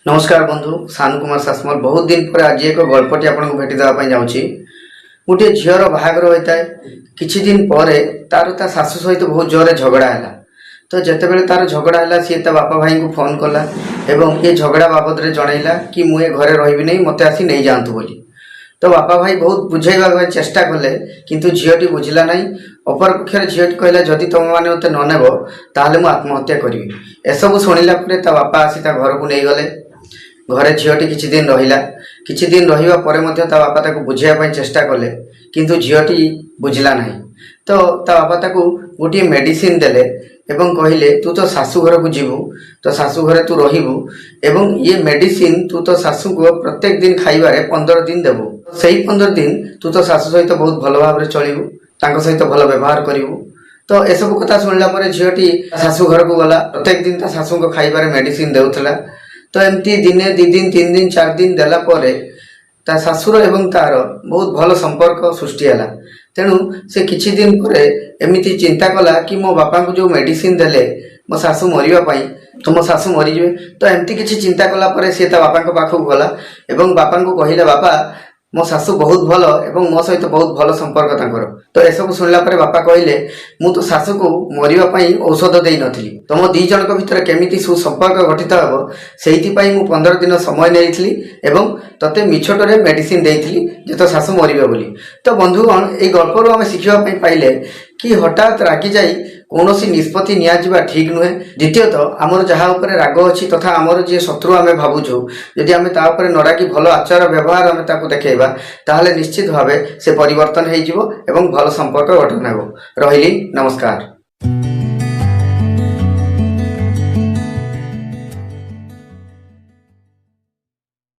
नमस्कार बंधु सानु कुमार सासमल बहुत दिन पर आज एक गल्पटी आपको भेटी देवाई जाऊँगी। गोटे झीर बाहागर होता है किछि दिन पर तार ता शाशु सहित बहुत जोरे झगड़ा है। तो जितेबाला तार झगड़ा है सी बापा भाई को फोन कला एवं ये झगड़ा बाबद में जनइला कि मुझे घरे रही नहीं मत आसी नहीं जातु बोली। तो बापा भाई बहुत बुझेवा चेष्टा कले किंतु झीटी बुझला ना। अपर पक्षर झीटी कहला जदि तुम मैंने मत ननेब ताहले मु आत्महत्या करी। एसबू शुणिला बापा आसी घर को नहीं गले। घरे झीटी किछि दिन रहिला। किछि दिन रहिबा परे मध्य ता बापा ताको बुझाइबा पई चेष्टा कले किंतु झीटी बुझला नहीं। तो ता बापा ताको गोटे मेडिसिन देले एवं कहले तू तो शाशु घर को जीवु, तो शाशु घरे तू रहिबु एवं ये मेडिसिन तू तो शाशु को प्रत्येक दिन खाइबारे 15 दिन देबु। सही 15 दिन तू तो शाशु सहित बहुत भल भाव चलू, तांको सहित भल व्यवहार करिवु। तो एसबू कथा शुणिला परे झीटी शाशु घर को गला। प्रत्येक दिन ता शाशु को खाइबारे मेडिसिन देउथला। तो एमती दिने 2 दिन 3 दिन 4 दिन देला परे ता शाशुर एवं तार बहुत भल संपर्क सृष्टि है। तेणु से किछि दिन परे एमिति चिंता कला कि मो बापा को जो मेडिसिन देले मो शाशु मरिबा पई तो मो शाशु मरीजे। तो एमती किछि चिंता कला परे से ता बापा को पाखु गला एवं बापा को कहिला बापा मो शाशु बहुत भल एवं मो सहित बहुत भल संपर्क तांकर। तो एसबू शुणिला परे बापा कहले मु तो शाशु को मरिबा पई औषध देई नथिली। तुम 2 जनक भितर केमिति सुसंपर्क गठित हेबो सेहिति पई मु 15 दिन समय नेइथिली एवं तते मिछटरे मेडिसिन देइथिली जे तो शाशु मरिबे बोली। तो बंधुगण ए गल्परू आमे शिखिबा पई पाइले कि हठात रागी जाई कौनसी निष्पत्ति नियाजिबा ठीक नुहे। द्वितीयत आमर जहाँ उपरे राग अच्छी तथा आमर जी शत्रु आमे भावुछु यदि आमे ता उपरे नराकी भल आचार व्यवहार आमे ताकू देखेबा ताहले निश्चित भावे से परिवर्तन हो एवं भल संपर्क गठन हेबो। रहिली नमस्कार।